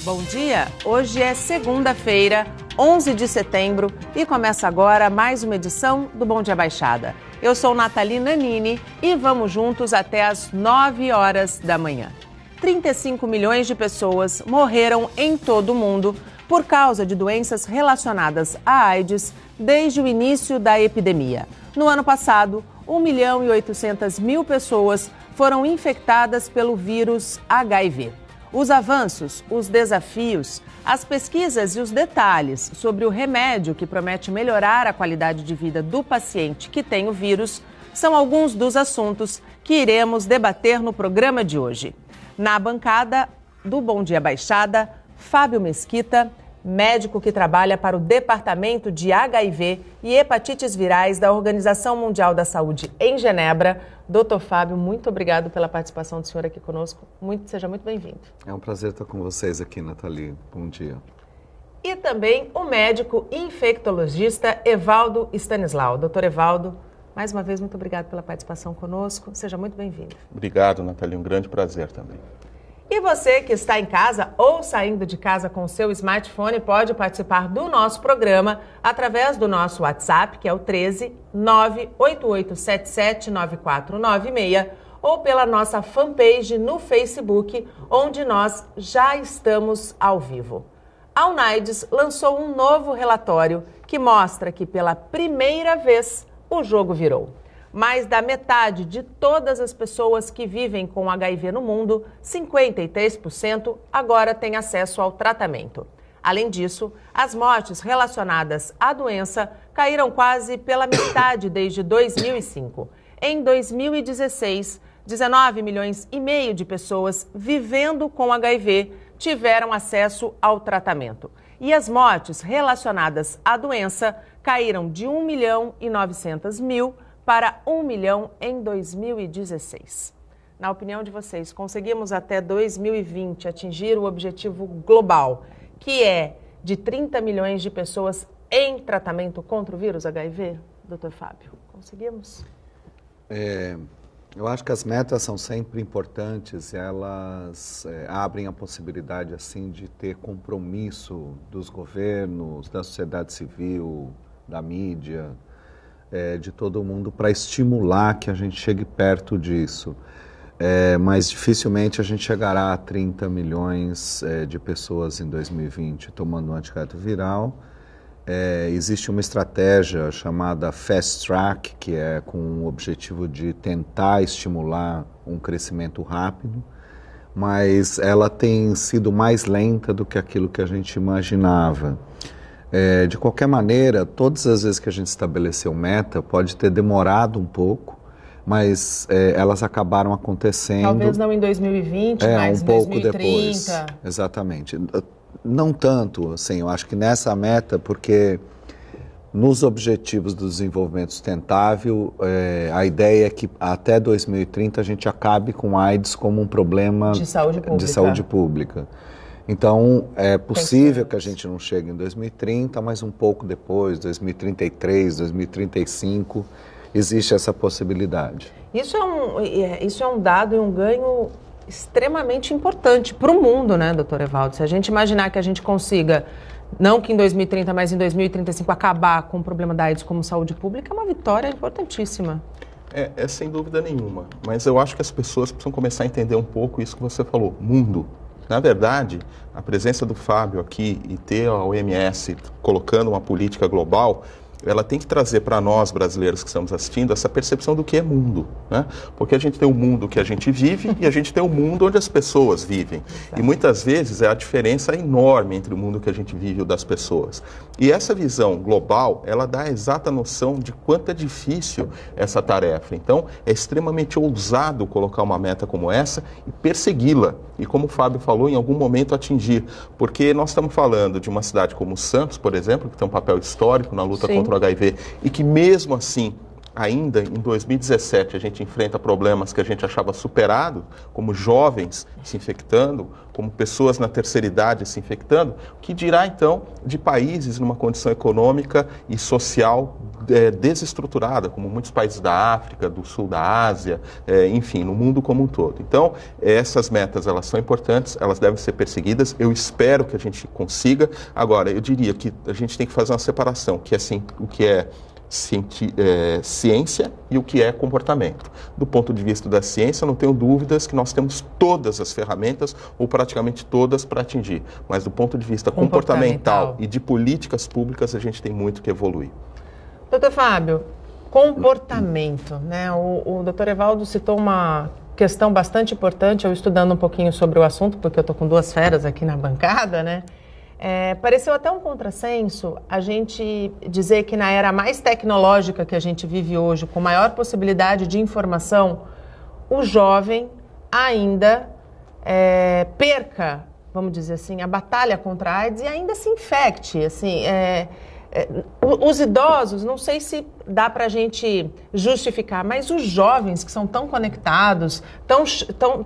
Bom dia, hoje é segunda-feira, 11 de setembro e começa agora mais uma edição do Bom Dia Baixada. Eu sou Nathalie Nanini e vamos juntos até às 9 horas da manhã. 35 milhões de pessoas morreram em todo o mundo por causa de doenças relacionadas à AIDS desde o início da epidemia. No ano passado, 1.800.000 pessoas foram infectadas pelo vírus HIV. Os avanços, os desafios, as pesquisas e os detalhes sobre o remédio que promete melhorar a qualidade de vida do paciente que tem o vírus são alguns dos assuntos que iremos debater no programa de hoje. Na bancada do Bom Dia Baixada, Fábio Mesquita, médico que trabalha para o Departamento de HIV e Hepatites Virais da Organização Mundial da Saúde em Genebra. Doutor Fábio, muito obrigado pela participação do senhor aqui conosco. Seja muito bem-vindo. É um prazer estar com vocês aqui, Nathalie. Bom dia. E também o médico infectologista Evaldo Stanislau. Doutor Evaldo, mais uma vez, muito obrigado pela participação conosco. Seja muito bem-vindo. Obrigado, Nathalie. Um grande prazer também. E você que está em casa ou saindo de casa com o seu smartphone pode participar do nosso programa através do nosso WhatsApp, que é o 13 98877 9496, ou pela nossa fanpage no Facebook, onde nós já estamos ao vivo. A UNAIDS lançou um novo relatório que mostra que pela primeira vez o jogo virou. Mais da metade de todas as pessoas que vivem com HIV no mundo, 53%, agora têm acesso ao tratamento. Além disso, as mortes relacionadas à doença caíram quase pela metade desde 2005. Em 2016, 19 milhões e meio de pessoas vivendo com HIV tiveram acesso ao tratamento. E as mortes relacionadas à doença caíram de 1.900.000 para 1 milhão em 2016. Na opinião de vocês, conseguimos até 2020 atingir o objetivo global, que é de 30 milhões de pessoas em tratamento contra o vírus HIV? Doutor Fábio, conseguimos? Eu acho que as metas são sempre importantes, elas abrem a possibilidade assim de ter compromisso dos governos, da sociedade civil, da mídia, de todo mundo para estimular que a gente chegue perto disso. Mas dificilmente a gente chegará a 30 milhões de pessoas em 2020 tomando um antirretroviral. Existe uma estratégia chamada Fast Track, que é com o objetivo de tentar estimular um crescimento rápido, mas ela tem sido mais lenta do que aquilo que a gente imaginava. De qualquer maneira, todas as vezes que a gente estabeleceu meta, pode ter demorado um pouco, mas elas acabaram acontecendo. Talvez não em 2020, mas um em pouco 2030. Depois. Exatamente. Não tanto, assim, eu acho que nessa meta, porque nos Objetivos do Desenvolvimento Sustentável, a ideia é que até 2030 a gente acabe com a AIDS como um problema de saúde pública. Então, é possível que a gente não chegue em 2030, mas um pouco depois, 2033, 2035, existe essa possibilidade. Isso é um dado e um ganho extremamente importante para o mundo, né, doutor Evaldo? Se a gente imaginar que a gente consiga, não que em 2030, mas em 2035, acabar com o problema da AIDS como saúde pública, é uma vitória importantíssima. É sem dúvida nenhuma, mas eu acho que as pessoas precisam começar a entender um pouco isso que você falou, mundo. Na verdade, a presença do Fábio aqui e ter a OMS colocando uma política global, ela tem que trazer para nós, brasileiros que estamos assistindo, essa percepção do que é mundo, né? Porque a gente tem o mundo que a gente vive e a gente tem o mundo onde as pessoas vivem. E muitas vezes a diferença é enorme entre o mundo que a gente vive e o das pessoas. E essa visão global, ela dá a exata noção de quanto é difícil essa tarefa. Então, é extremamente ousado colocar uma meta como essa e persegui-la. E como o Fábio falou, em algum momento atingir. Porque nós estamos falando de uma cidade como Santos, por exemplo, que tem um papel histórico na luta contra o HIV e que mesmo assim ainda em 2017 a gente enfrenta problemas que a gente achava superado, como jovens se infectando, como pessoas na terceira idade se infectando, o que dirá então de países numa condição econômica e social desestruturada, como muitos países da África, do sul da Ásia, enfim, no mundo como um todo. Então, essas metas, elas são importantes, elas devem ser perseguidas, eu espero que a gente consiga. Agora, eu diria que a gente tem que fazer uma separação, que é assim, o que é ciência e o que é comportamento. Do ponto de vista da ciência, não tenho dúvidas que nós temos todas as ferramentas, ou praticamente todas, para atingir. Mas do ponto de vista comportamental e de políticas públicas, a gente tem muito que evoluir. Doutor Fábio, comportamento, né? O doutor Evaldo citou uma questão bastante importante, eu estudando um pouquinho sobre o assunto, porque eu estou com duas feras aqui na bancada, né? Pareceu até um contrassenso a gente dizer que na era mais tecnológica que a gente vive hoje, com maior possibilidade de informação, o jovem ainda perca, vamos dizer assim, a batalha contra a AIDS e ainda se infecte. Assim, os idosos, não sei se dá para a gente justificar, mas os jovens que são tão conectados,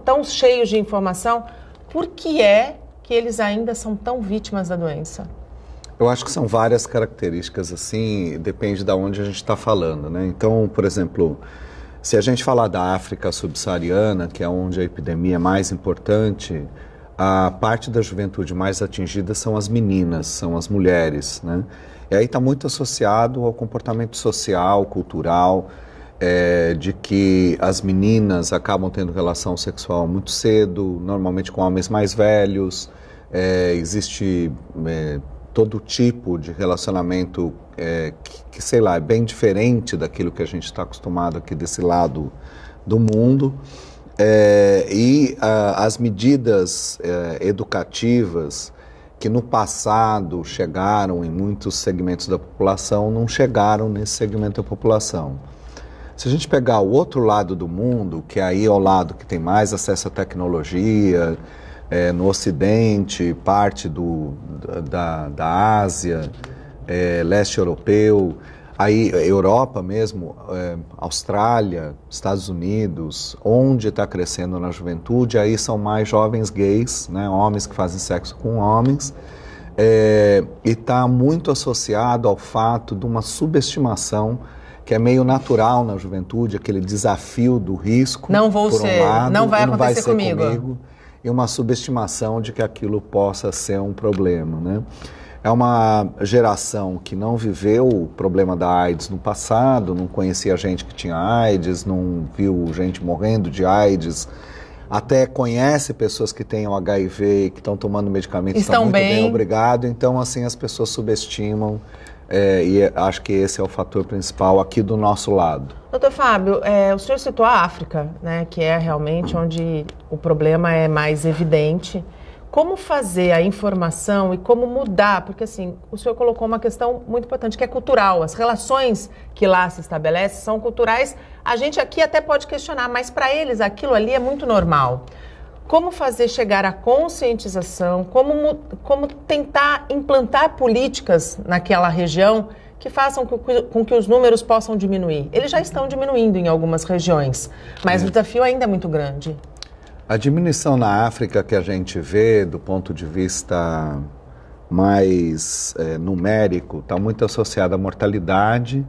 tão cheios de informação, por que que eles ainda são tão vítimas da doença? Eu acho que são várias características, assim, depende de onde a gente está falando, né? Então, por exemplo, se a gente falar da África subsaariana, que é onde a epidemia é mais importante, a parte da juventude mais atingida são as meninas, são as mulheres, né? E aí está muito associado ao comportamento social, cultural, de que as meninas acabam tendo relação sexual muito cedo, normalmente com homens mais velhos, existe todo tipo de relacionamento que, sei lá, é bem diferente daquilo que a gente está acostumado aqui desse lado do mundo. As medidas educativas que no passado chegaram em muitos segmentos da população, não chegaram nesse segmento da população. Se a gente pegar o outro lado do mundo, que aí é o lado que tem mais acesso à tecnologia, no Ocidente, parte da Ásia, leste europeu, aí Europa mesmo, Austrália, Estados Unidos, onde está crescendo na juventude, aí são mais jovens gays, né, homens que fazem sexo com homens, e está muito associado ao fato de uma subestimação que é meio natural na juventude, aquele desafio do risco, não vou por um lado, não vai acontecer ser comigo, e uma subestimação de que aquilo possa ser um problema, né? É uma geração que não viveu o problema da AIDS no passado, não conhecia gente que tinha AIDS, não viu gente morrendo de AIDS, até conhece pessoas que têm o HIV e que estão tomando medicamentos, estão muito bem, obrigado. Então, assim, as pessoas subestimam. E acho que esse é o fator principal aqui do nosso lado. Doutor Fábio, o senhor citou a África, né, que é realmente onde o problema é mais evidente. Como fazer a informação e como mudar? Porque, assim, o senhor colocou uma questão muito importante, que é cultural. As relações que lá se estabelecem são culturais. A gente aqui até pode questionar, mas para eles aquilo ali é muito normal. Como fazer chegar à conscientização, como tentar implantar políticas naquela região que façam com que os números possam diminuir. Eles já estão diminuindo em algumas regiões, mas o desafio ainda é muito grande. A diminuição na África que a gente vê do ponto de vista mais numérico está muito associada à mortalidade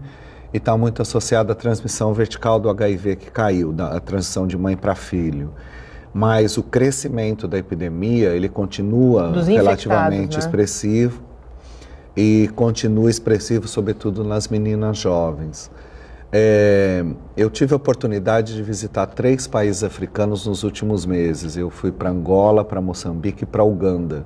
e está muito associada à transmissão vertical do HIV que caiu, a transição de mãe para filho. Mas o crescimento da epidemia, ele continua relativamente, né, expressivo e continua expressivo, sobretudo nas meninas jovens. Eu tive a oportunidade de visitar 3 países africanos nos últimos meses. Eu fui para Angola, para Moçambique e para Uganda.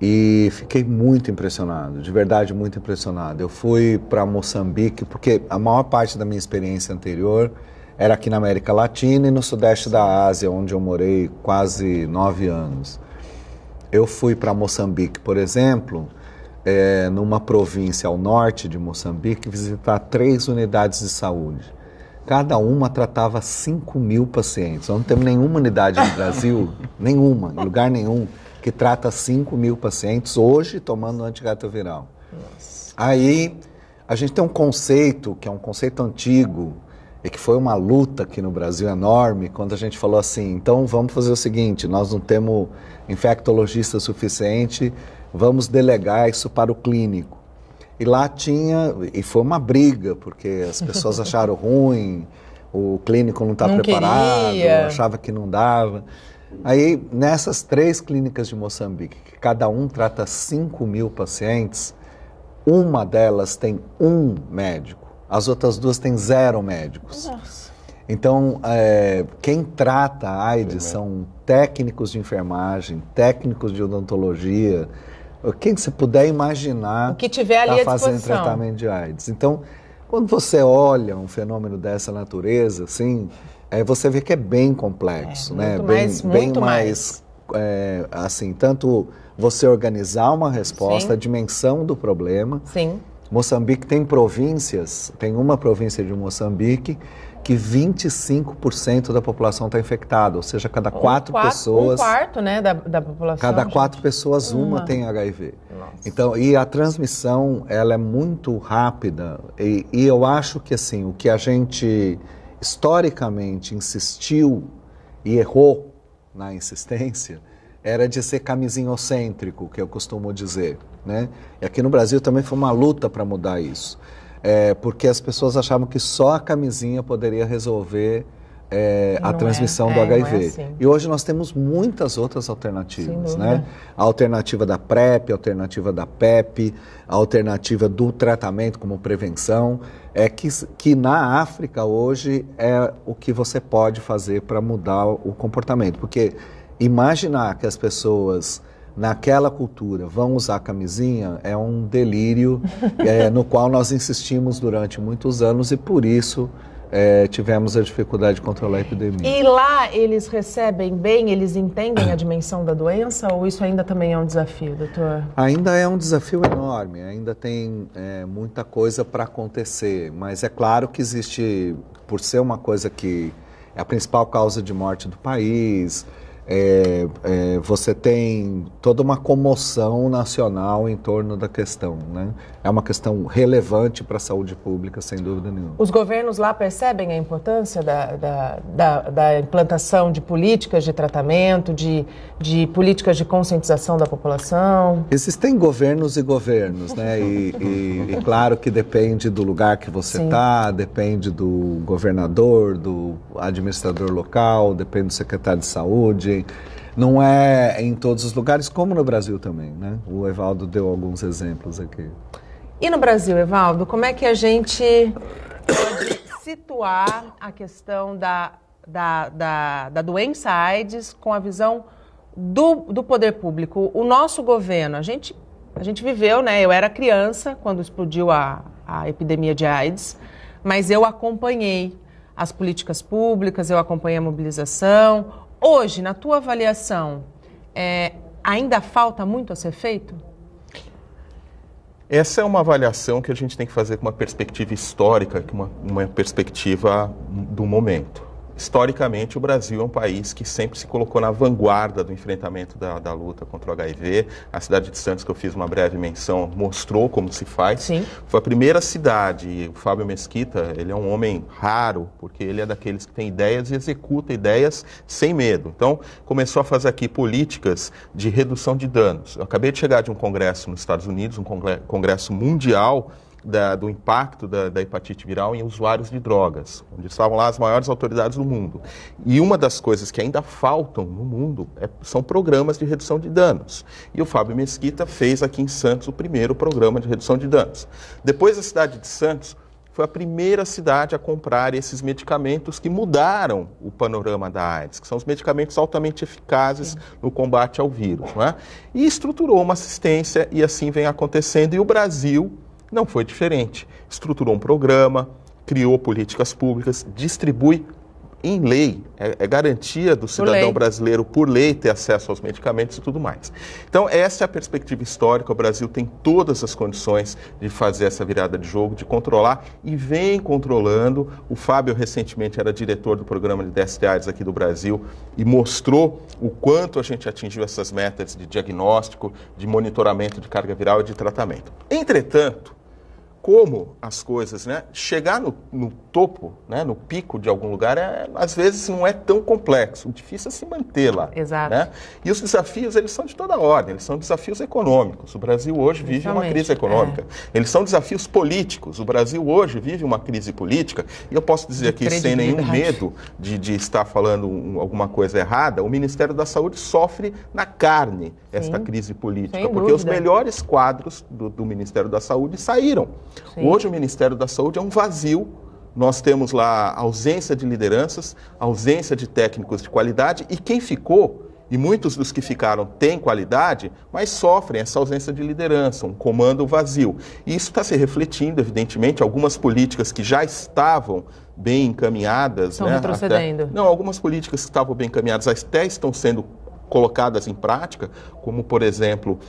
E fiquei muito impressionado, de verdade muito impressionado. Eu fui para Moçambique porque a maior parte da minha experiência anterior era aqui na América Latina e no sudeste da Ásia, onde eu morei quase 9 anos. Eu fui para Moçambique, por exemplo, numa província ao norte de Moçambique, visitar 3 unidades de saúde. Cada uma tratava 5.000 pacientes. Nós não temos nenhuma unidade no Brasil, nenhuma, em lugar nenhum, que trata 5.000 pacientes hoje tomando antirretroviral. Aí A gente tem um conceito, que é um conceito antigo, e que foi uma luta aqui no Brasil enorme, quando a gente falou assim, então vamos fazer o seguinte, nós não temos infectologista suficiente, vamos delegar isso para o clínico. E lá tinha, e foi uma briga, porque as pessoas acharam ruim, o clínico não está preparado, achava que não dava. Aí, nessas 3 clínicas de Moçambique, que cada um trata 5.000 pacientes, uma delas tem 1 médico. As outras 2 têm 0 médicos. Nossa. Então, quem trata a AIDS são técnicos de enfermagem, técnicos de odontologia, quem você puder imaginar o que tiver ali tá à disposição. Fazendo tratamento de AIDS. Então, quando você olha um fenômeno dessa natureza, assim, você vê que é bem complexo, né? Muito mais. Assim, tanto você organizar uma resposta, Sim. a dimensão do problema. Sim. Moçambique tem províncias, tem uma província de Moçambique que 25% da população está infectada, ou seja, cada 4 pessoas... 1/4, né, da população. Cada 4 pessoas, uma tem HIV. Nossa. Então, e a transmissão, ela é muito rápida, e eu acho que, assim, o que a gente historicamente insistiu e errou na insistência era de ser camisinhocêntrico, que eu costumo dizer, né? E aqui no Brasil também foi uma luta para mudar isso, porque as pessoas achavam que só a camisinha poderia resolver a transmissão do HIV. Não é assim. E hoje nós temos muitas outras alternativas, né? A alternativa da PrEP, a alternativa da PEP, a alternativa do tratamento como prevenção, que na África hoje é o que você pode fazer para mudar o comportamento, porque imaginar que as pessoas naquela cultura vão usar camisinha é um delírio no qual nós insistimos durante muitos anos e por isso tivemos a dificuldade de controlar a epidemia. E lá eles recebem bem, eles entendem a dimensão da doença ou isso ainda também é um desafio, doutor? Ainda é um desafio enorme, ainda tem muita coisa para acontecer, mas é claro que existe, por ser uma coisa que é a principal causa de morte do país, você tem toda uma comoção nacional em torno da questão, né? É uma questão relevante para a saúde pública, sem dúvida nenhuma. Os governos lá percebem a importância da implantação de políticas de tratamento, de políticas de conscientização da população? Existem governos e governos, né? E claro que depende do lugar que você está, depende do governador, do administrador local, depende do secretário de saúde. Não é em todos os lugares, como no Brasil também, né? O Evaldo deu alguns exemplos aqui. E no Brasil, Evaldo, como é que a gente pode situar a questão da doença AIDS com a visão do poder público? O nosso governo, a gente viveu, né? Eu era criança quando explodiu a epidemia de AIDS, mas eu acompanhei as políticas públicas, eu acompanhei a mobilização. Hoje, na tua avaliação, ainda falta muito a ser feito? Essa é uma avaliação que a gente tem que fazer com uma perspectiva histórica, com uma perspectiva do momento. Historicamente, o Brasil é um país que sempre se colocou na vanguarda do enfrentamento da luta contra o HIV. A cidade de Santos, que eu fiz uma breve menção, mostrou como se faz. Sim. Foi a primeira cidade, e o Fábio Mesquita, ele é um homem raro, porque ele é daqueles que tem ideias e executa ideias sem medo. Então, começou a fazer aqui políticas de redução de danos. Eu acabei de chegar de um congresso nos Estados Unidos, um congresso mundial, do impacto da hepatite viral em usuários de drogas, onde estavam lá as maiores autoridades do mundo. E uma das coisas que ainda faltam no mundo são programas de redução de danos. E o Fábio Mesquita fez aqui em Santos o primeiro programa de redução de danos. Depois, a cidade de Santos foi a primeira cidade a comprar esses medicamentos que mudaram o panorama da AIDS, que são os medicamentos altamente eficazes no combate ao vírus, não é? E estruturou uma assistência e assim vem acontecendo. E o Brasil não foi diferente. Estruturou um programa, criou políticas públicas, distribui em lei, é garantia do cidadão brasileiro por lei ter acesso aos medicamentos e tudo mais. Então, essa é a perspectiva histórica. O Brasil tem todas as condições de fazer essa virada de jogo, de controlar e vem controlando. O Fábio recentemente era diretor do programa de DST-AIDS aqui do Brasil e mostrou o quanto a gente atingiu essas metas de diagnóstico, de monitoramento de carga viral e de tratamento. Entretanto, como as coisas, né? Chegar no topo, né? No pico de algum lugar, às vezes não é tão complexo. O difícil é se manter lá. Exato. Né? E os desafios, eles são de toda ordem, eles são desafios econômicos. O Brasil hoje vive uma crise econômica. Eles são desafios políticos. O Brasil hoje vive uma crise política. E eu posso dizer aqui, sem nenhum medo de estar falando alguma coisa errada, o Ministério da Saúde sofre na carne esta crise política, porque os melhores quadros do Ministério da Saúde saíram. Sim. Hoje o Ministério da Saúde é um vazio. Nós temos lá ausência de lideranças, ausência de técnicos de qualidade, e quem ficou, e muitos dos que ficaram têm qualidade, mas sofrem essa ausência de liderança, um comando vazio. E isso está se refletindo, evidentemente, algumas políticas que já estavam bem encaminhadas. Estão retrocedendo. Algumas políticas que estavam bem encaminhadas até estão sendo colocadas em prática, como, por exemplo,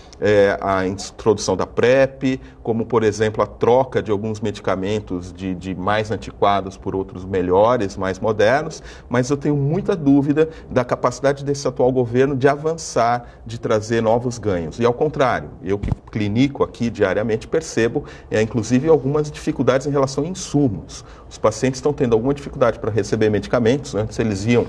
a introdução da PrEP, como, por exemplo, a troca de alguns medicamentos de mais antiquados por outros melhores, mais modernos, mas eu tenho muita dúvida da capacidade desse atual governo de avançar, de trazer novos ganhos. E, ao contrário, eu que clinico aqui diariamente percebo, inclusive, algumas dificuldades em relação a insumos. Os pacientes estão tendo alguma dificuldade para receber medicamentos. Antes eles iam...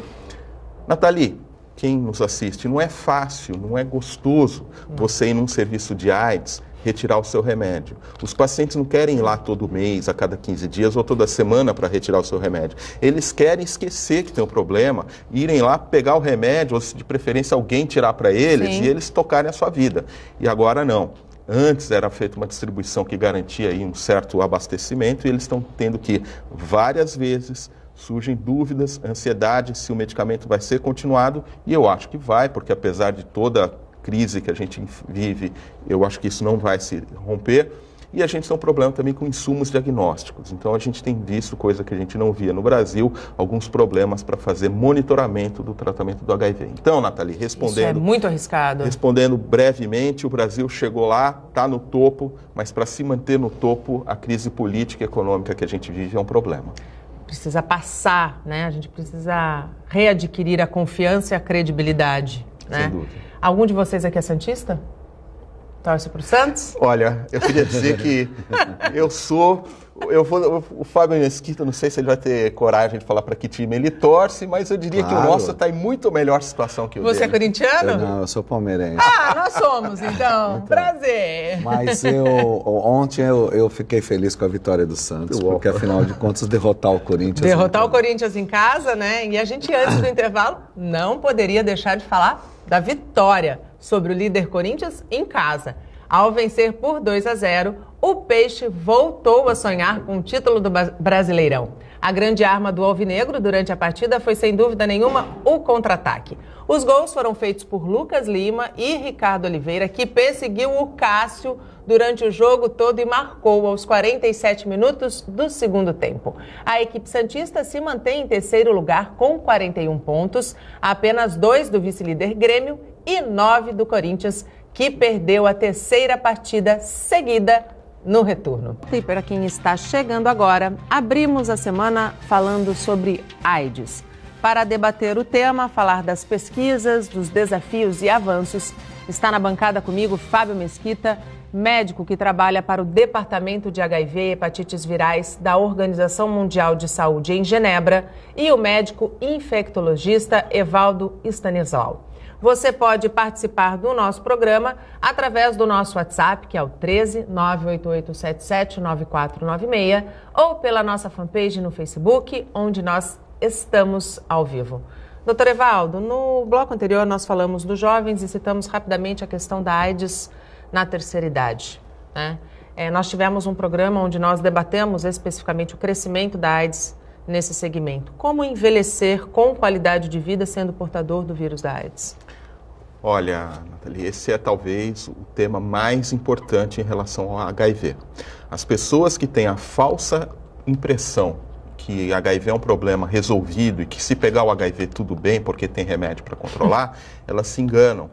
Nathalie, quem nos assiste, não é fácil, não é gostoso você ir num serviço de AIDS, retirar o seu remédio. Os pacientes não querem ir lá todo mês, a cada 15 dias ou toda semana para retirar o seu remédio. Eles querem esquecer que tem um problema, irem lá pegar o remédio, ou de preferência alguém tirar para eles, e eles tocarem a sua vida. E agora não. Antes era feita uma distribuição que garantia aí um certo abastecimento, e eles estão tendo que, várias vezes, surgem dúvidas, ansiedade se o medicamento vai ser continuado, e eu acho que vai, porque apesar de toda a crise que a gente vive, eu acho que isso não vai se romper. E a gente tem um problema também com insumos diagnósticos. Então a gente tem visto, coisa que a gente não via no Brasil, alguns problemas para fazer monitoramento do tratamento do HIV. Então, Nathalie, respondendo... Isso é muito arriscado. Respondendo brevemente, o Brasil chegou lá, está no topo, mas para se manter no topo, a crise política e econômica que a gente vive é um problema. Precisa passar, né? A gente precisa readquirir a confiança e a credibilidade, né? Sem dúvida. Algum de vocês aqui é santista? Torce pro Santos? Olha, eu queria dizer que o Fábio Mesquita, não sei se ele vai ter coragem de falar para que time ele torce, mas eu diria que o nosso está em muito melhor situação que o dele. Você é corintiano? Não, eu sou palmeirense. Ah, nós somos, então. Prazer. Mas ontem eu fiquei feliz com a vitória do Santos, porque afinal de contas derrotar o Corinthians... Derrotar o Corinthians em casa, né? E a gente, antes do intervalo, não poderia deixar de falar da vitória sobre o líder Corinthians em casa. Ao vencer por 2-0, o Peixe voltou a sonhar com o título do Brasileirão. A grande arma do Alvinegro durante a partida foi, sem dúvida nenhuma, o contra-ataque. Os gols foram feitos por Lucas Lima e Ricardo Oliveira, que perseguiu o Cássio durante o jogo todo e marcou aos 47 minutos do segundo tempo. A equipe santista se mantém em terceiro lugar com 41 pontos, apenas 2 do vice-líder Grêmio e 9 do Corinthians, que perdeu a terceira partida seguida no retorno. E para quem está chegando agora, abrimos a semana falando sobre AIDS. Para debater o tema, falar das pesquisas, dos desafios e avanços, está na bancada comigo Fábio Mesquita, médico que trabalha para o Departamento de HIV e Hepatites Virais da Organização Mundial de Saúde em Genebra, e o médico infectologista Evaldo Stanislau. Você pode participar do nosso programa através do nosso WhatsApp, que é o 13 98877 9496, ou pela nossa fanpage no Facebook, onde nós estamos ao vivo. Doutor Evaldo, no bloco anterior nós falamos dos jovens e citamos rapidamente a questão da AIDS na terceira idade, né? Nós tivemos um programa onde nós debatemos especificamente o crescimento da AIDS nesse segmento. Como envelhecer com qualidade de vida sendo portador do vírus da AIDS? Olha, Nathalie, esse é talvez o tema mais importante em relação ao HIV. As pessoas que têm a falsa impressão que HIV é um problema resolvido e que se pegar o HIV tudo bem porque tem remédio para controlar, elas se enganam.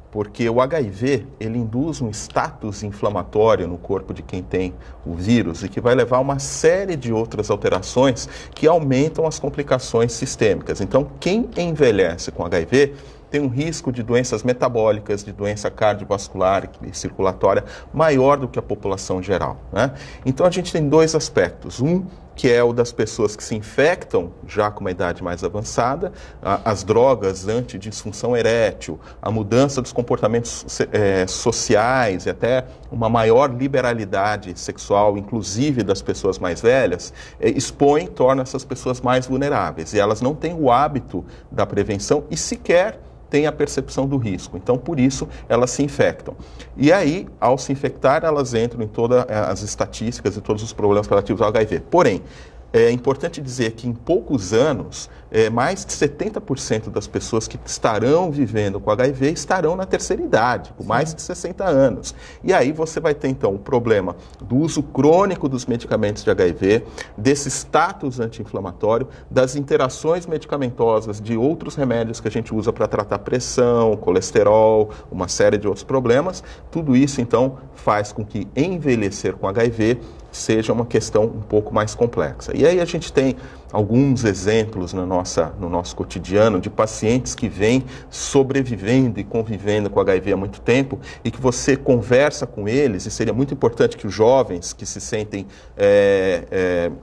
Porque o HIV, ele induz um status inflamatório no corpo de quem tem o vírus e que vai levar a uma série de outras alterações que aumentam as complicações sistêmicas. Então, quem envelhece com HIV tem um risco de doenças metabólicas, de doença cardiovascular e circulatória maior do que a população geral, né? Então a gente tem dois aspectos. Um, que é o das pessoas que se infectam já com uma idade mais avançada, as drogas antidisfunção erétil, a mudança dos comportamentos sociais e até uma maior liberalidade sexual, inclusive das pessoas mais velhas, torna essas pessoas mais vulneráveis. E elas não têm o hábito da prevenção e sequer têm a percepção do risco. Então, por isso, elas se infectam. E aí, ao se infectar, elas entram em todas as estatísticas e todos os problemas relativos ao HIV. Porém, é importante dizer que em poucos anos, mais de 70% das pessoas que estarão vivendo com HIV estarão na terceira idade, com mais de 60 anos. E aí você vai ter, então, o problema do uso crônico dos medicamentos de HIV, desse status anti-inflamatório, das interações medicamentosas de outros remédios que a gente usa para tratar pressão, colesterol, uma série de outros problemas. Tudo isso, então, faz com que envelhecer com HIV seja uma questão um pouco mais complexa. E aí a gente tem alguns exemplos no nosso cotidiano de pacientes que vêm sobrevivendo e convivendo com HIV há muito tempo e que você conversa com eles, e seria muito importante que os jovens que se sentem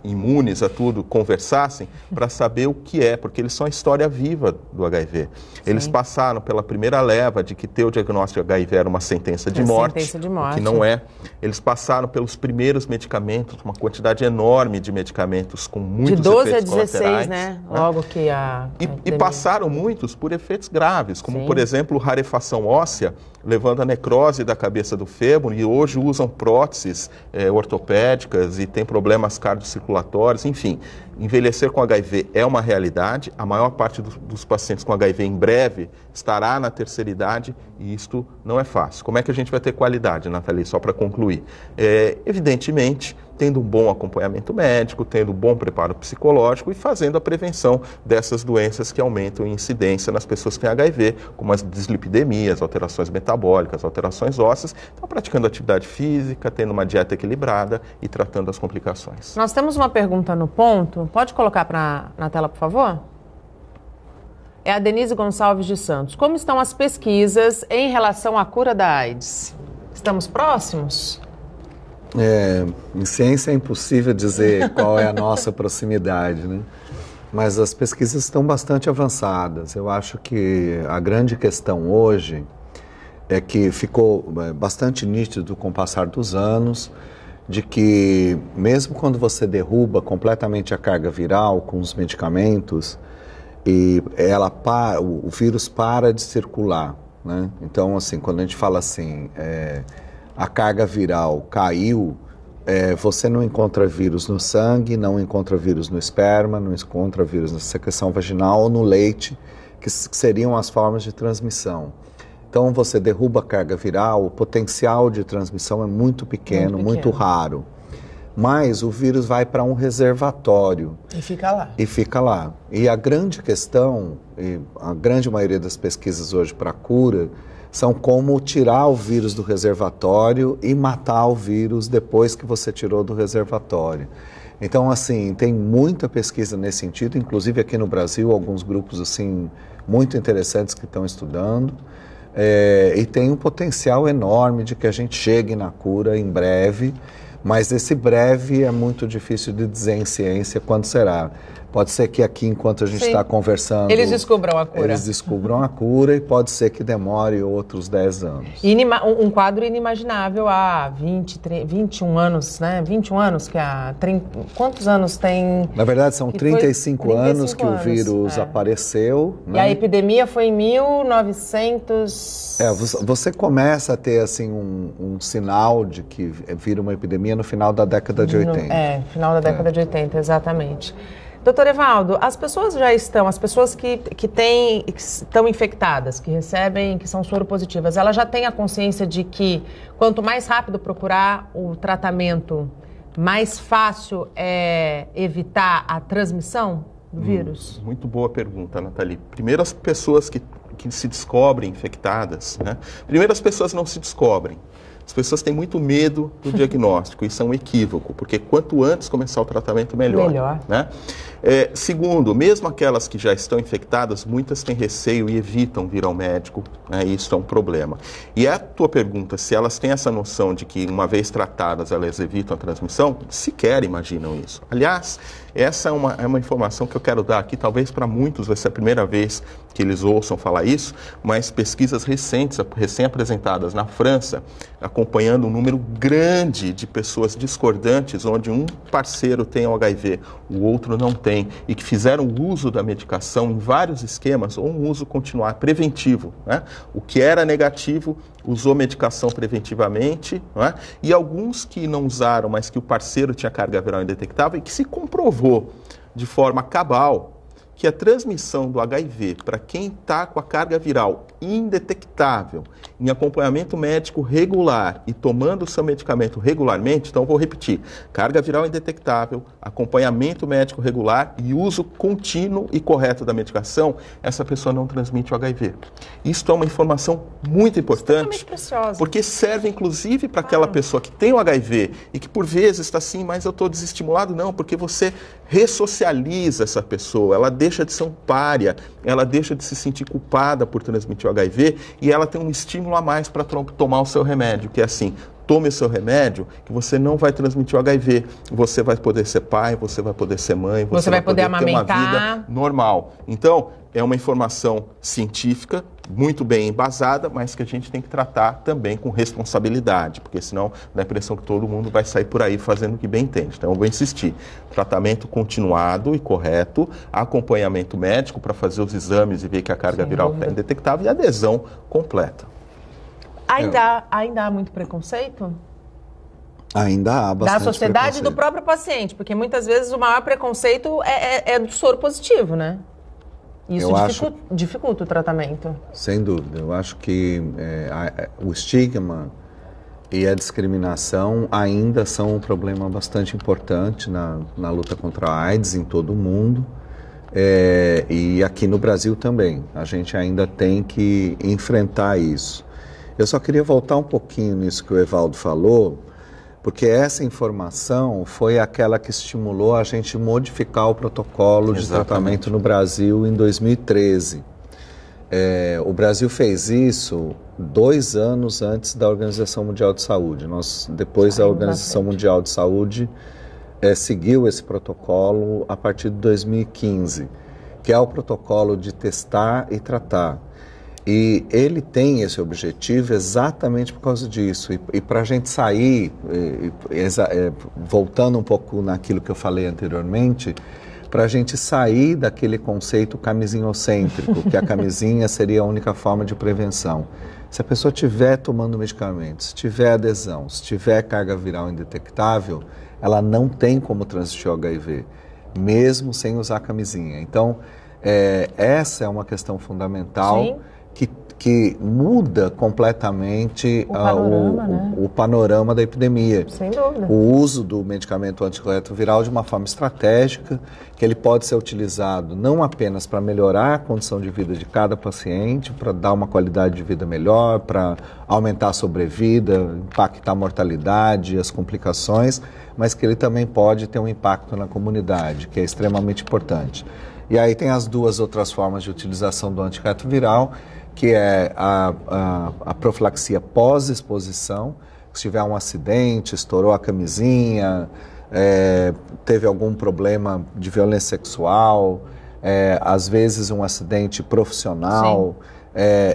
imunes a tudo conversassem para saber o que é, porque eles são a história viva do HIV. Eles passaram pela primeira leva de que ter o diagnóstico de HIV era uma sentença de morte, que não é. Eles passaram pelos primeiros medicamentos, uma quantidade enorme de medicamentos com muitos de 12 efeitos a 16, colaterais, né? Logo que a e passaram muitos por efeitos graves, como, por exemplo, rarefação óssea, levando a necrose da cabeça do fêmur, e hoje usam próteses ortopédicas e tem problemas cardiocirculatórios, enfim. Envelhecer com HIV é uma realidade, a maior parte dos pacientes com HIV em breve estará na terceira idade e isto não é fácil. Como é que a gente vai ter qualidade, Nathalie, só para concluir? Evidentemente, tendo um bom acompanhamento médico, tendo um bom preparo psicológico e fazendo a prevenção dessas doenças que aumentam a incidência nas pessoas que têm HIV, como as dislipidemias, alterações metabólicas, alterações ósseas. Então, praticando atividade física, tendo uma dieta equilibrada e tratando as complicações. Nós temos uma pergunta no ponto. Pode colocar na tela, por favor? É a Denise Gonçalves de Santos. Como estão as pesquisas em relação à cura da AIDS? Estamos próximos? Em ciência é impossível dizer qual é a nossa proximidade, né? Mas as pesquisas estão bastante avançadas. Eu acho que a grande questão hoje é que ficou bastante nítido com o passar dos anos, de que mesmo quando você derruba completamente a carga viral com os medicamentos, o vírus para de circular, né? Então, assim, quando a gente fala assim, a carga viral caiu, você não encontra vírus no sangue, não encontra vírus no esperma, não encontra vírus na secreção vaginal ou no leite, que seriam as formas de transmissão. Então, você derruba a carga viral, o potencial de transmissão é muito pequeno, muito raro. Mas o vírus vai para um reservatório. E fica lá. E a grande questão, e a grande maioria das pesquisas hoje para cura, são como tirar o vírus do reservatório e matar o vírus depois que você tirou do reservatório. Então, assim, tem muita pesquisa nesse sentido, inclusive aqui no Brasil, alguns grupos, assim, muito interessantes que estão estudando. E tem um potencial enorme de que a gente chegue na cura em breve, mas esse breve é muito difícil de dizer em ciência quando será. Pode ser que aqui, enquanto a gente está conversando... Eles descubram a cura. Eles descubram a cura e pode ser que demore outros 10 anos. Um quadro inimaginável há 21 anos, né? 21 anos que há... Quantos anos tem... Na verdade, são 35 anos que o vírus apareceu. Né? E a epidemia foi em 1900... Você começa a ter, assim, um sinal de que vira uma epidemia no final da década de 80. Final da década de 80, exatamente. Doutor Evaldo, as pessoas que estão infectadas, que são soropositivas, elas já têm a consciência de que quanto mais rápido procurar o tratamento, mais fácil é evitar a transmissão do vírus? Muito boa pergunta, Nathalie. Primeiro, as pessoas que se descobrem infectadas, né? Primeiro, as pessoas não se descobrem. As pessoas têm muito medo do diagnóstico, isso é um equívoco, porque quanto antes começar o tratamento, melhor. Né? Segundo, mesmo aquelas que já estão infectadas, muitas têm receio e evitam vir ao médico, né? Isso é um problema. E a tua pergunta, se elas têm essa noção de que uma vez tratadas elas evitam a transmissão, sequer imaginam isso. Aliás, essa é uma informação que eu quero dar aqui, talvez para muitos vai ser a primeira vez que eles ouçam falar isso, mas pesquisas recentes, recém-apresentadas na França, acompanhando um número grande de pessoas discordantes, onde um parceiro tem o HIV, o outro não tem, e que fizeram uso da medicação em vários esquemas, ou um uso continuar preventivo, né? O que era negativo usou medicação preventivamente, né? E alguns que não usaram, mas que o parceiro tinha carga viral indetectável e que se comprovou de forma cabal que a transmissão do HIV para quem está com a carga viral indetectável, em acompanhamento médico regular e tomando o seu medicamento regularmente, então vou repetir, carga viral indetectável, acompanhamento médico regular e uso contínuo e correto da medicação, essa pessoa não transmite o HIV. Isso é uma informação muito importante, porque serve inclusive para aquela pessoa que tem o HIV e que por vezes está assim, mas eu estou desestimulado, não, porque você ressocializa essa pessoa, ela deixa de ser um pária, ela deixa de se sentir culpada por transmitir o HIV e ela tem um estímulo a mais para tomar o seu remédio, que é assim, tome o seu remédio que você não vai transmitir o HIV, você vai poder ser pai, você vai poder ser mãe, você vai poder ter uma vida normal. Então, é uma informação científica, muito bem embasada, mas que a gente tem que tratar também com responsabilidade, porque senão dá a impressão que todo mundo vai sair por aí fazendo o que bem entende. Então eu vou insistir, tratamento continuado e correto, acompanhamento médico para fazer os exames e ver que a carga viral está indetectável e adesão completa. Ainda há muito preconceito? Ainda há bastante da sociedade e do próprio paciente, porque muitas vezes o maior preconceito é do soro positivo, né? Isso dificulta o tratamento. Sem dúvida. Eu acho que o estigma e a discriminação ainda são um problema bastante importante na luta contra a AIDS em todo o mundo. E aqui no Brasil também. A gente ainda tem que enfrentar isso. Eu só queria voltar um pouquinho nisso que o Evaldo falou, porque essa informação foi aquela que estimulou a gente modificar o protocolo de tratamento no Brasil em 2013. O Brasil fez isso 2 anos antes da Organização Mundial de Saúde. Depois a Organização Mundial de Saúde seguiu esse protocolo a partir de 2015, que é o protocolo de testar e tratar. E ele tem esse objetivo exatamente por causa disso. E para a gente sair, voltando um pouco naquilo que eu falei anteriormente, para a gente sair daquele conceito camisinocêntrico, que a camisinha seria a única forma de prevenção. Se a pessoa estiver tomando medicamentos, se tiver adesão, se tiver carga viral indetectável, ela não tem como transmitir o HIV, mesmo sem usar camisinha. Então, essa é uma questão fundamental que muda completamente o panorama da epidemia. Sem dúvida. O uso do medicamento antirretroviral de uma forma estratégica, que ele pode ser utilizado não apenas para melhorar a condição de vida de cada paciente, para dar uma qualidade de vida melhor, para aumentar a sobrevida, impactar a mortalidade, as complicações, mas que ele também pode ter um impacto na comunidade, que é extremamente importante. E aí tem as 2 outras formas de utilização do antirretroviral, que é a profilaxia pós-exposição. Se tiver um acidente, estourou a camisinha, teve algum problema de violência sexual, às vezes um acidente profissional,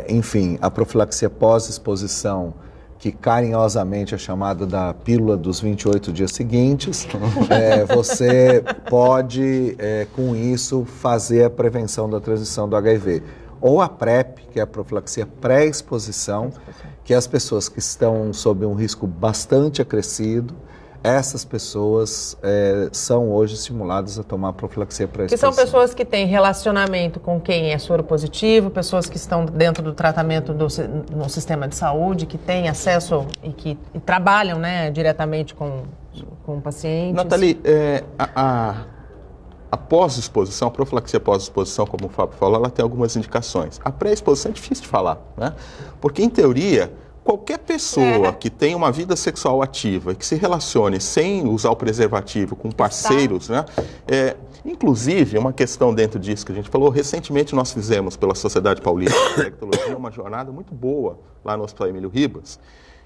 enfim, a profilaxia pós-exposição, que carinhosamente é chamada da pílula dos 28 dias seguintes, você pode, com isso, fazer a prevenção da transmissão do HIV. Ou a PrEP, que é a profilaxia pré-exposição, que as pessoas que estão sob um risco bastante acrescido, essas pessoas são hoje estimuladas a tomar profilaxia pré-exposição. Que são pessoas que têm relacionamento com quem é soro positivo, pessoas que estão dentro do tratamento no sistema de saúde, que têm acesso e trabalham, né, diretamente com pacientes. Nathalie, a pós-exposição, a profilaxia pós-exposição, como o Fábio falou, ela tem algumas indicações. A pré-exposição é difícil de falar, né? Porque, em teoria, qualquer pessoa que tem uma vida sexual ativa e que se relacione sem usar o preservativo com parceiros, né? Inclusive, uma questão dentro disso que a gente falou, recentemente nós fizemos pela Sociedade Paulista de Sexologia uma jornada muito boa lá no Hospital Emílio Ribas,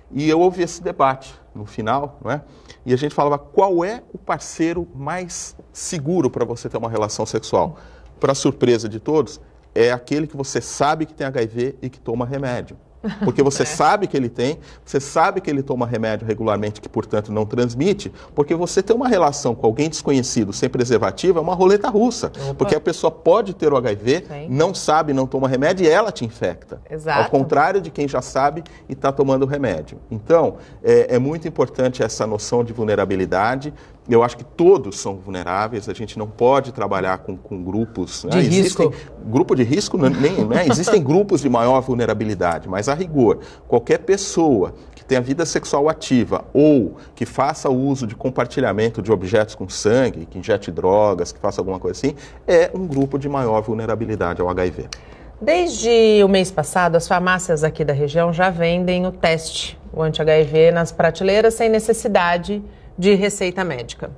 e eu ouvi esse debate no final, não é? E a gente falava qual é o parceiro mais seguro para você ter uma relação sexual. Para surpresa de todos, é aquele que você sabe que tem HIV e que toma remédio. Porque você sabe que ele tem, você sabe que ele toma remédio regularmente, que, portanto, não transmite, porque você ter uma relação com alguém desconhecido sem preservativo é uma roleta russa. Porque a pessoa pode ter o HIV, não sabe, não toma remédio e ela te infecta. Exato. Ao contrário de quem já sabe e está tomando remédio. Então, é muito importante essa noção de vulnerabilidade. Eu acho que todos são vulneráveis, a gente não pode trabalhar com grupos... De risco. Grupo de risco, existem grupos de maior vulnerabilidade, mas a rigor, qualquer pessoa que tenha vida sexual ativa ou que faça uso de compartilhamento de objetos com sangue, que injete drogas, que faça alguma coisa assim, é um grupo de maior vulnerabilidade ao HIV. Desde o mês passado, as farmácias aqui da região já vendem o teste, o anti-HIV, nas prateleiras sem necessidade de receita médica.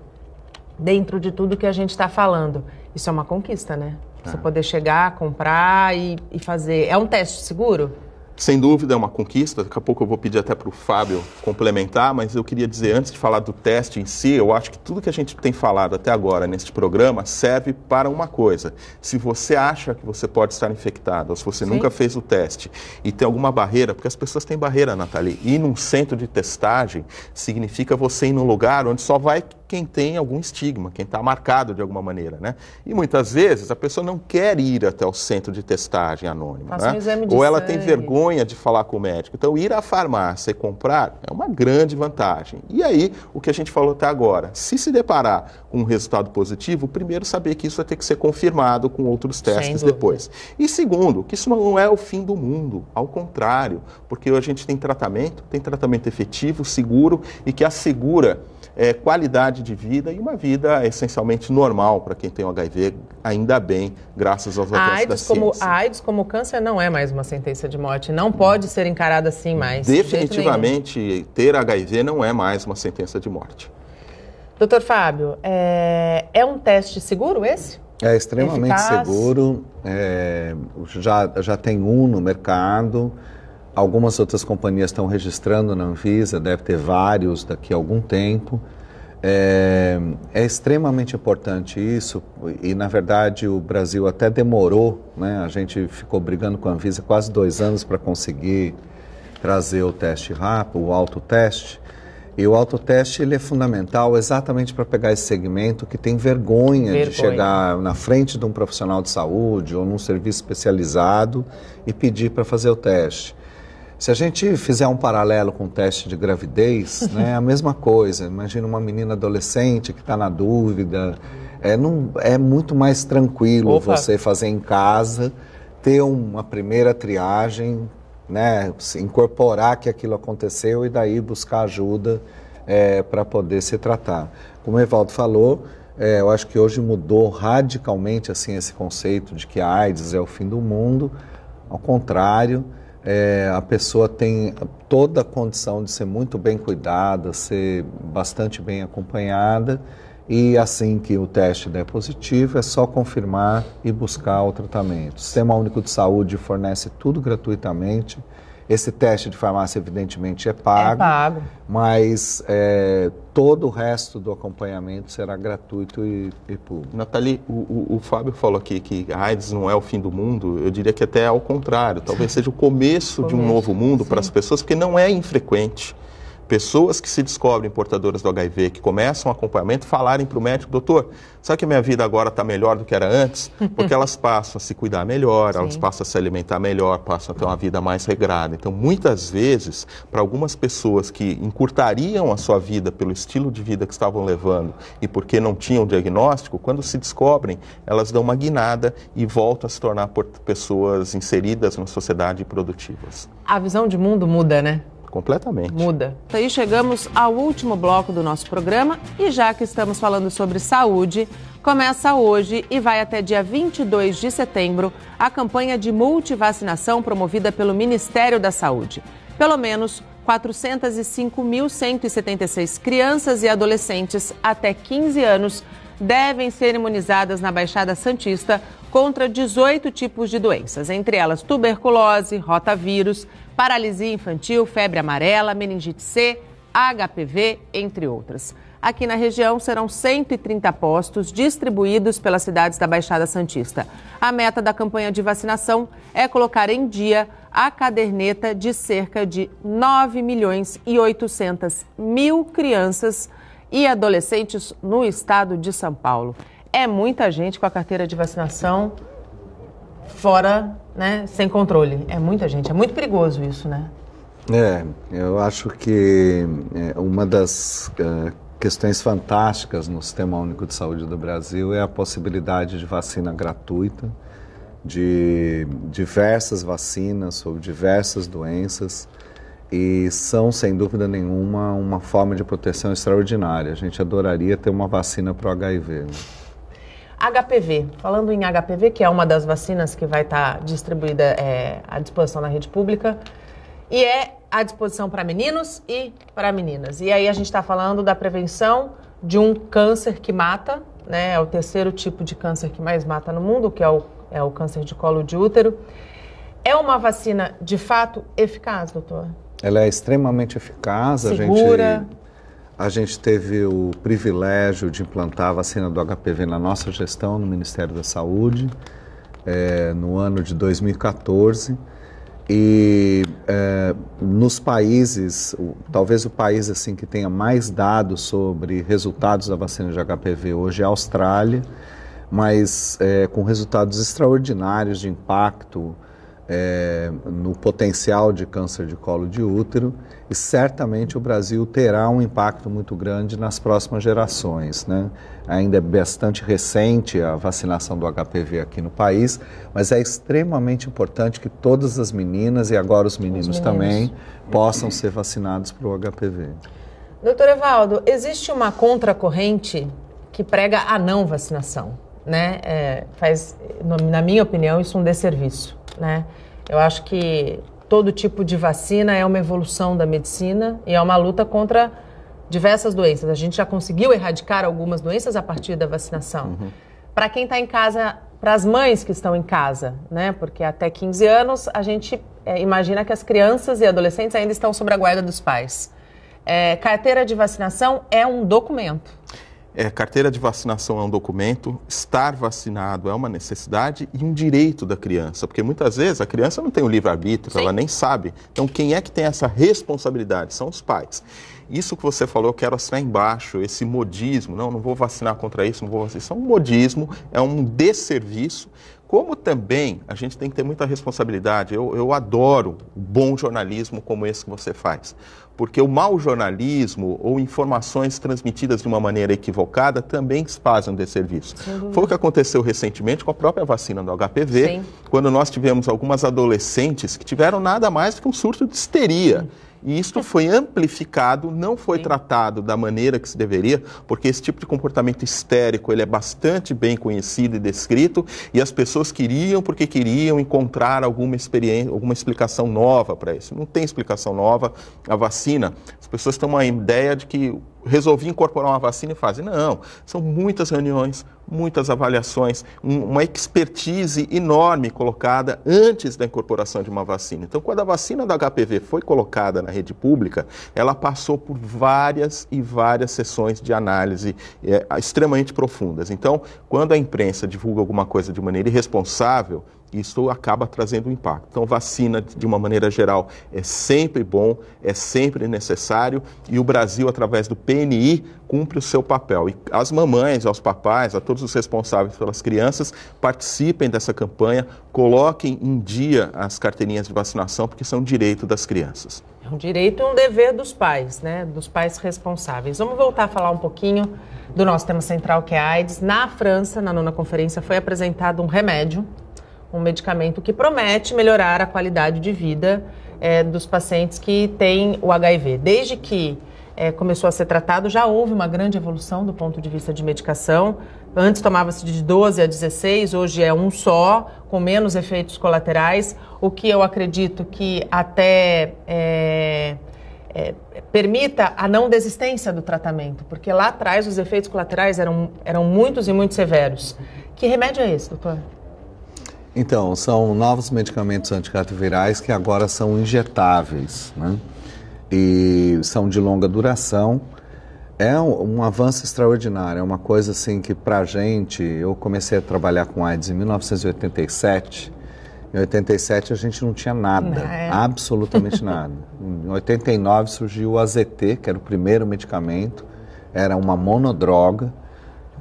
Dentro de tudo que a gente está falando, isso é uma conquista, né? Você poder chegar, comprar e fazer. É um teste seguro? Sem dúvida é uma conquista, daqui a pouco eu vou pedir até para o Fábio complementar, mas eu queria dizer, antes de falar do teste em si, eu acho que tudo que a gente tem falado até agora neste programa serve para uma coisa. Se você acha que você pode estar infectado, ou se você nunca fez o teste e tem alguma barreira, porque as pessoas têm barreira, Nathalie, ir num centro de testagem significa você ir num lugar onde só vai quem tem algum estigma, quem está marcado de alguma maneira, né? E muitas vezes a pessoa não quer ir até o centro de testagem anônimo, né? Um exame de ou ela sangue. tem vergonha de falar com o médico. Então, ir à farmácia e comprar é uma grande vantagem. E aí, o que a gente falou até agora, se deparar com um resultado positivo, primeiro saber que isso vai ter que ser confirmado com outros testes depois. E segundo, que isso não é o fim do mundo, ao contrário, porque a gente tem tratamento efetivo, seguro e que assegura qualidade de vida e uma vida essencialmente normal para quem tem o HIV, ainda bem, graças aos avanços da ciência. A AIDS como câncer não é mais uma sentença de morte, não pode ser encarada assim mais. Definitivamente, ter HIV não é mais uma sentença de morte. Doutor Fábio, é um teste seguro esse? É extremamente seguro, já tem um no mercado, algumas outras companhias estão registrando na Anvisa, deve ter vários daqui a algum tempo. É extremamente importante isso e, na verdade, o Brasil até demorou, né? A gente ficou brigando com a Anvisa quase 2 anos para conseguir trazer o teste rápido, o autoteste. E o autoteste ele é fundamental exatamente para pegar esse segmento que tem vergonha de chegar na frente de um profissional de saúde ou num serviço especializado e pedir para fazer o teste. Se a gente fizer um paralelo com o teste de gravidez, né, é a mesma coisa. Imagina uma menina adolescente que está na dúvida. É muito mais tranquilo você fazer em casa, ter uma primeira triagem, né, incorporar que aquilo aconteceu e daí buscar ajuda para poder se tratar. Como o Evaldo falou, eu acho que hoje mudou radicalmente assim, esse conceito de que a AIDS é o fim do mundo. Ao contrário, a pessoa tem toda a condição de ser muito bem cuidada, ser bastante bem acompanhada e assim que o teste der positivo é só confirmar e buscar o tratamento. O Sistema Único de Saúde fornece tudo gratuitamente. Esse teste de farmácia evidentemente é pago. Mas todo o resto do acompanhamento será gratuito e público. Nathalie, o Fábio falou aqui que a AIDS não é o fim do mundo, eu diria que até ao contrário, talvez seja o começo de um novo mundo para as pessoas, porque não é infrequente. Pessoas que se descobrem portadoras do HIV, que começam o acompanhamento, falarem para o médico, doutor, sabe que a minha vida agora está melhor do que era antes? Porque elas passam a se cuidar melhor, elas passam a se alimentar melhor, passam a ter uma vida mais regrada. Então, muitas vezes, para algumas pessoas que encurtariam a sua vida pelo estilo de vida que estavam levando e porque não tinham diagnóstico, quando se descobrem, elas dão uma guinada e voltam a se tornar pessoas inseridas na sociedade e produtivas. A visão de mundo muda, né? Completamente. Muda. Aí chegamos ao último bloco do nosso programa e já que estamos falando sobre saúde, começa hoje e vai até dia 22 de setembro a campanha de multivacinação promovida pelo Ministério da Saúde. Pelo menos 405.176 crianças e adolescentes até 15 anos devem ser imunizadas na Baixada Santista contra 18 tipos de doenças, entre elas tuberculose, rotavírus, paralisia infantil, febre amarela, meningite C, HPV, entre outras. Aqui na região serão 130 postos distribuídos pelas cidades da Baixada Santista. A meta da campanha de vacinação é colocar em dia a caderneta de cerca de 9.800.000 crianças e adolescentes no estado de São Paulo. É muita gente com a carteira de vacinação fora, né, sem controle. É muita gente, é muito perigoso isso, né? Eu acho que uma das questões fantásticas no Sistema Único de Saúde do Brasil é a possibilidade de vacina gratuita, de diversas vacinas sobre diversas doenças, e são, sem dúvida nenhuma, uma forma de proteção extraordinária. A gente adoraria ter uma vacina para o HIV. Né? HPV, falando em HPV, que é uma das vacinas que vai estar distribuída à disposição na rede pública, e é à disposição para meninos e para meninas. E aí a gente está falando da prevenção de um câncer que mata, né? É o terceiro tipo de câncer que mais mata no mundo, que é o câncer de colo de útero. É uma vacina, de fato, eficaz, doutor? Ela é extremamente eficaz. Segura. A gente teve o privilégio de implantar a vacina do HPV na nossa gestão no Ministério da Saúde, no ano de 2014. E nos países, talvez o país assim, que tenha mais dados sobre resultados da vacina de HPV hoje é a Austrália, mas com resultados extraordinários de impacto no potencial de câncer de colo de útero, e certamente o Brasil terá um impacto muito grande nas próximas gerações, né? Ainda é bastante recente a vacinação do HPV aqui no país, mas é extremamente importante que todas as meninas e agora os meninos também possam ser vacinados para o HPV. Doutor Evaldo, existe uma contracorrente que prega a não vacinação, né? Faz, na minha opinião, isso um desserviço, né? Eu acho que todo tipo de vacina é uma evolução da medicina e é uma luta contra diversas doenças. A gente já conseguiu erradicar algumas doenças a partir da vacinação. Para quem está em casa, para as mães que estão em casa, né? Porque até 15 anos a gente imagina que as crianças e adolescentes ainda estão sob a guarda dos pais. Carteira de vacinação é um documento. Carteira de vacinação é um documento, estar vacinado é uma necessidade e um direito da criança, porque muitas vezes a criança não tem o livre-arbítrio, ela nem sabe. Então, quem é que tem essa responsabilidade? São os pais. Isso que você falou, eu quero assinar embaixo, esse modismo, não vou vacinar contra isso, não vou vacinar. Isso é um modismo, é um desserviço. Como também a gente tem que ter muita responsabilidade. Eu adoro o bom jornalismo como esse que você faz, porque o mau jornalismo ou informações transmitidas de uma maneira equivocada também fazem um desserviço. Foi o que aconteceu recentemente com a própria vacina do HPV, Sim. quando nós tivemos algumas adolescentes que tiveram nada mais do que um surto de histeria. E isto foi amplificado, não foi tratado da maneira que se deveria, porque esse tipo de comportamento histérico ele é bastante bem conhecido e descrito, e as pessoas queriam porque queriam encontrar alguma experiência, alguma explicação nova para isso. Não tem explicação nova. A vacina, as pessoas têm uma ideia de que resolvi incorporar uma vacina e fazem. Não, são muitas reuniões, muitas avaliações, uma expertise enorme colocada antes da incorporação de uma vacina. Então, quando a vacina da HPV foi colocada na rede pública, ela passou por várias e várias sessões de análise extremamente profundas. Então, quando a imprensa divulga alguma coisa de maneira irresponsável, isso acaba trazendo um impacto. Então, vacina, de uma maneira geral, é sempre bom, é sempre necessário, e o Brasil, através do PNI, cumpre o seu papel. E as mamães, aos papais, a todos os responsáveis pelas crianças, participem dessa campanha, coloquem em dia as carteirinhas de vacinação, porque são direito das crianças. É um direito e um dever dos pais, né? Dos pais responsáveis. Vamos voltar a falar um pouquinho do nosso tema central, que é a AIDS. Na França, na 9ª conferência, foi apresentado um remédio, um medicamento que promete melhorar a qualidade de vida dos pacientes que têm o HIV. Desde que começou a ser tratado, já houve uma grande evolução do ponto de vista de medicação. Antes tomava-se de 12 a 16, hoje é um só, com menos efeitos colaterais, o que eu acredito que até permita a não desistência do tratamento, porque lá atrás os efeitos colaterais eram muitos e muito severos. Que remédio é esse, doutor? Então, são novos medicamentos antirretrovirais que agora são injetáveis, né? E são de longa duração. É um avanço extraordinário, é uma coisa assim que pra gente, eu comecei a trabalhar com AIDS em 1987, em 87 a gente não tinha nada, absolutamente nada. Em 89 surgiu o AZT, que era o primeiro medicamento, era uma monodroga,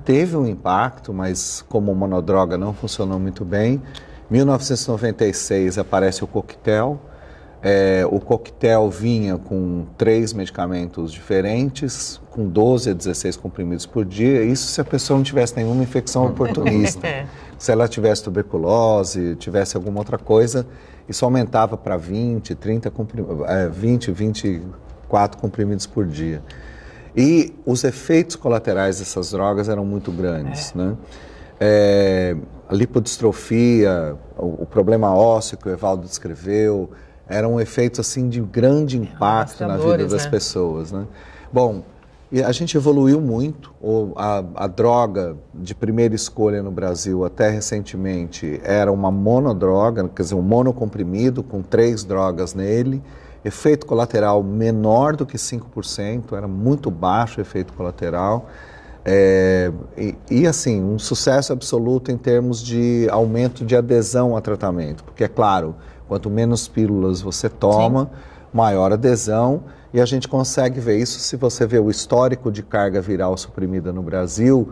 teve um impacto, mas como monodroga não funcionou muito bem. Em 1996 aparece o coquetel. O coquetel vinha com 3 medicamentos diferentes, com 12 a 16 comprimidos por dia, isso se a pessoa não tivesse nenhuma infecção oportunista. Se ela tivesse tuberculose, tivesse alguma outra coisa, isso aumentava para 20, 24 comprimidos por dia. E os efeitos colaterais dessas drogas eram muito grandes, né? A lipodistrofia, o problema ósseo que o Evaldo descreveu, eram efeitos assim de grande impacto na vida das pessoas, né? Bom, e a gente evoluiu muito. A droga de primeira escolha no Brasil até recentemente era uma monodroga, quer dizer, um monocomprimido com 3 drogas nele, efeito colateral menor do que 5%, era muito baixo o efeito colateral. E assim, um sucesso absoluto em termos de aumento de adesão ao tratamento, porque é claro, quanto menos pílulas você toma, maior adesão, e a gente consegue ver isso se você vê o histórico de carga viral suprimida no Brasil,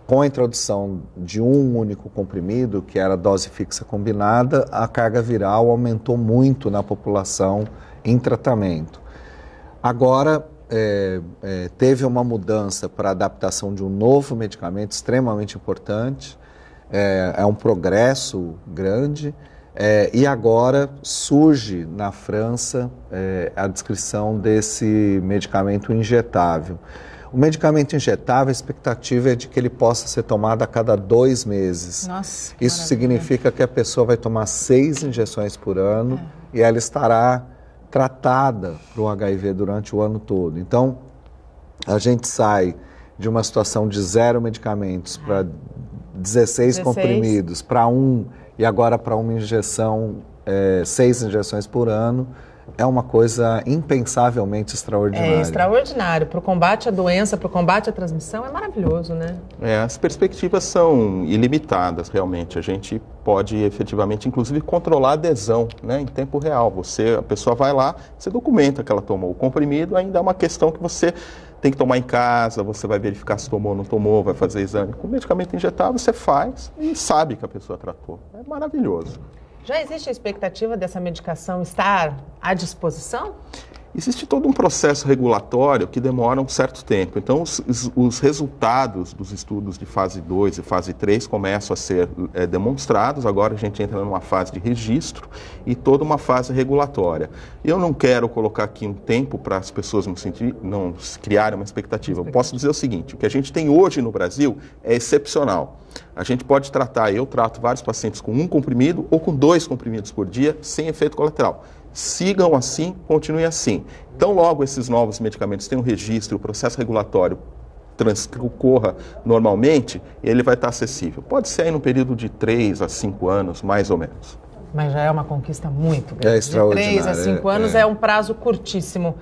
com a introdução de um único comprimido, que era a dose fixa combinada, a carga viral aumentou muito na população em tratamento. Agora, teve uma mudança para a adaptação de um novo medicamento extremamente importante, é um progresso grande, e agora surge na França a descrição desse medicamento injetável. O medicamento injetável, a expectativa é de que ele possa ser tomado a cada 2 meses. Nossa, isso significa que a pessoa vai tomar 6 injeções por ano e ela estará tratada para o HIV durante o ano todo. Então, a gente sai de uma situação de 0 medicamentos para 16 comprimidos, para 1 e agora para uma injeção, 6 injeções por ano. É uma coisa impensavelmente extraordinária. É extraordinário. Para o combate à doença, para o combate à transmissão, é maravilhoso, né? As perspectivas são ilimitadas, realmente. A gente pode efetivamente, inclusive, controlar a adesão, né, em tempo real. A pessoa vai lá, você documenta que ela tomou o comprimido, ainda é uma questão que você tem que tomar em casa, você vai verificar se tomou ou não tomou, vai fazer exame. Com medicamento injetável, você faz e sabe que a pessoa tratou. É maravilhoso. Já existe a expectativa dessa medicação estar à disposição? Existe todo um processo regulatório que demora um certo tempo. Então, os resultados dos estudos de fase 2 e fase 3 começam a ser demonstrados. Agora a gente entra numa fase de registro e toda uma fase regulatória. Eu não quero colocar aqui um tempo para as pessoas não criarem uma expectativa. Eu posso dizer o seguinte, o que a gente tem hoje no Brasil é excepcional. A gente pode eu trato vários pacientes com 1 comprimido ou com 2 comprimidos por dia, sem efeito colateral. Sigam assim, continuem assim. Então, logo esses novos medicamentos têm um registro, o processo regulatório transcorra normalmente, ele vai estar acessível. Pode ser aí no período de 3 a 5 anos, mais ou menos. Mas já é uma conquista muito grande. É extraordinário. De 3 a 5 anos é um prazo curtíssimo.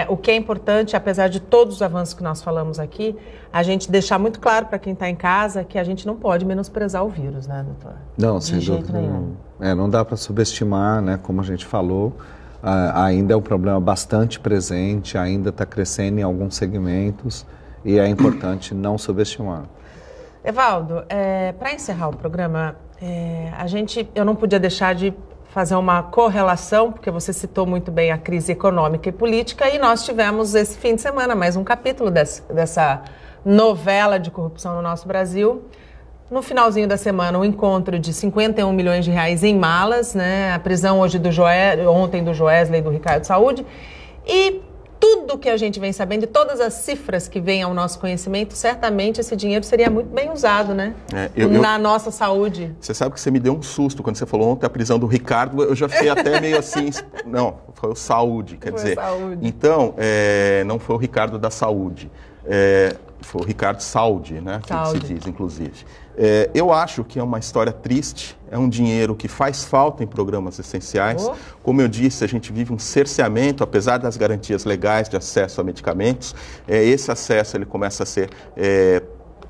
O que é importante, apesar de todos os avanços que nós falamos aqui, a gente deixar muito claro para quem está em casa que a gente não pode menosprezar o vírus, né, doutor? Não, sem dúvida nenhuma. Não dá para subestimar, né, como a gente falou. Ainda é um problema bastante presente, ainda está crescendo em alguns segmentos e é importante não subestimar. Evaldo, para encerrar o programa, eu não podia deixar de fazer uma correlação, porque você citou muito bem a crise econômica e política, e nós tivemos esse fim de semana mais um capítulo dessa novela de corrupção no nosso Brasil. No finalzinho da semana, um encontro de 51 milhões de reais em malas, né? A prisão ontem do Joesley e do Ricardo Saúde, e tudo que a gente vem sabendo, de todas as cifras que vêm ao nosso conhecimento, certamente esse dinheiro seria muito bem usado, né? Na nossa saúde. Você sabe que você me deu um susto quando você falou ontem a prisão do Ricardo, eu já fiquei até meio assim, não, foi o Saúde, quer dizer. Saúde. Então, não foi o Ricardo da Saúde, foi o Ricardo Saúde, né? Saúde. Que se diz, inclusive. Eu acho que é uma história triste, é um dinheiro que faz falta em programas essenciais. Como eu disse, a gente vive um cerceamento, apesar das garantias legais de acesso a medicamentos, esse acesso ele começa a ser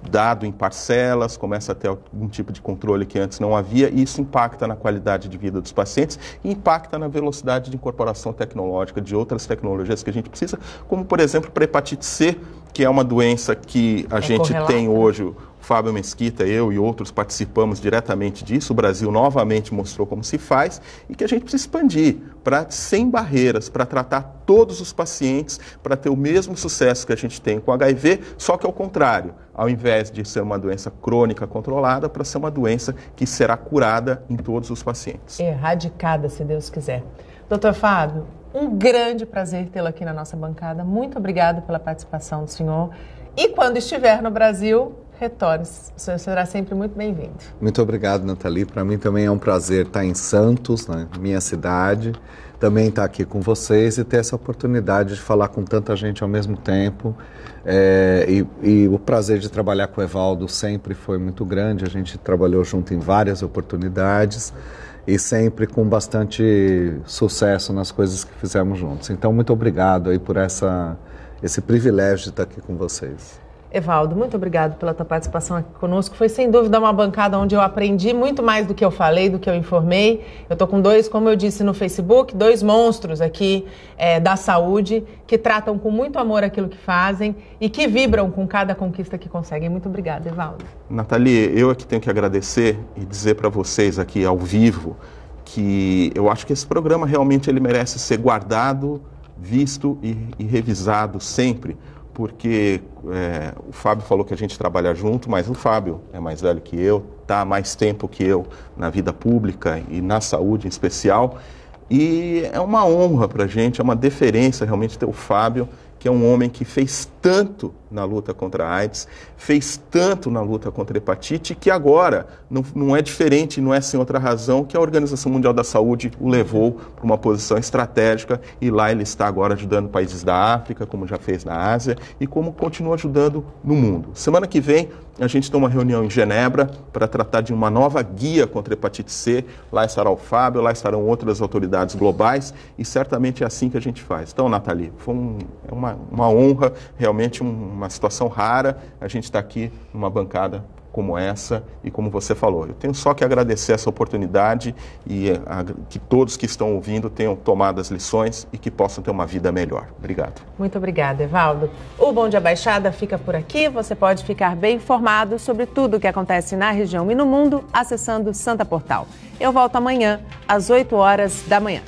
dado em parcelas, começa a ter algum tipo de controle que antes não havia, e isso impacta na qualidade de vida dos pacientes e impacta na velocidade de incorporação tecnológica de outras tecnologias que a gente precisa, como, por exemplo, para a hepatite C, que é uma doença que a gente tem hoje. O Fábio Mesquita, eu e outros participamos diretamente disso. O Brasil novamente mostrou como se faz e que a gente precisa expandir sem barreiras, para tratar todos os pacientes, para ter o mesmo sucesso que a gente tem com HIV, só que ao contrário, ao invés de ser uma doença crônica controlada, para ser uma doença que será curada em todos os pacientes. Erradicada, se Deus quiser. Doutor Fábio, um grande prazer tê-lo aqui na nossa bancada. Muito obrigado pela participação do senhor. E quando estiver no Brasil, retorne. O senhor será sempre muito bem-vindo. Muito obrigado, Nathalie. Para mim também é um prazer estar em Santos, né, minha cidade. Também estar aqui com vocês e ter essa oportunidade de falar com tanta gente ao mesmo tempo. E o prazer de trabalhar com o Evaldo sempre foi muito grande. A gente trabalhou junto em várias oportunidades e sempre com bastante sucesso nas coisas que fizemos juntos. Então, muito obrigado aí por esse privilégio de estar aqui com vocês. Evaldo, muito obrigado pela tua participação aqui conosco. Foi sem dúvida uma bancada onde eu aprendi muito mais do que eu falei, do que eu informei. Eu estou com dois, como eu disse no Facebook, dois monstros aqui da saúde, que tratam com muito amor aquilo que fazem e que vibram com cada conquista que conseguem. Muito obrigada, Evaldo. Nathalie, eu aqui tenho que agradecer e dizer para vocês aqui ao vivo que eu acho que esse programa realmente ele merece ser guardado, visto e revisado sempre. Porque o Fábio falou que a gente trabalha junto, mas o Fábio é mais velho que eu, está há mais tempo que eu na vida pública e na saúde em especial. E é uma honra para a gente, é uma deferência realmente ter o Fábio, que é um homem que fez tanto na luta contra a AIDS, fez tanto na luta contra a hepatite, que agora não é diferente, não é sem outra razão, que a Organização Mundial da Saúde o levou para uma posição estratégica e lá ele está agora ajudando países da África, como já fez na Ásia, e como continua ajudando no mundo. Semana que vem a gente tem uma reunião em Genebra para tratar de uma nova guia contra a hepatite C. Lá estará o Fábio, lá estarão outras autoridades globais e certamente é assim que a gente faz. Então, Nathalie, foi uma honra, realmente uma situação rara, a gente está aqui numa bancada como essa e como você falou. Eu tenho só que agradecer essa oportunidade e que todos que estão ouvindo tenham tomado as lições e que possam ter uma vida melhor. Obrigado. Muito obrigada, Evaldo. O Bom Dia Baixada fica por aqui. Você pode ficar bem informado sobre tudo o que acontece na região e no mundo acessando Santa Portal. Eu volto amanhã às 8 horas da manhã.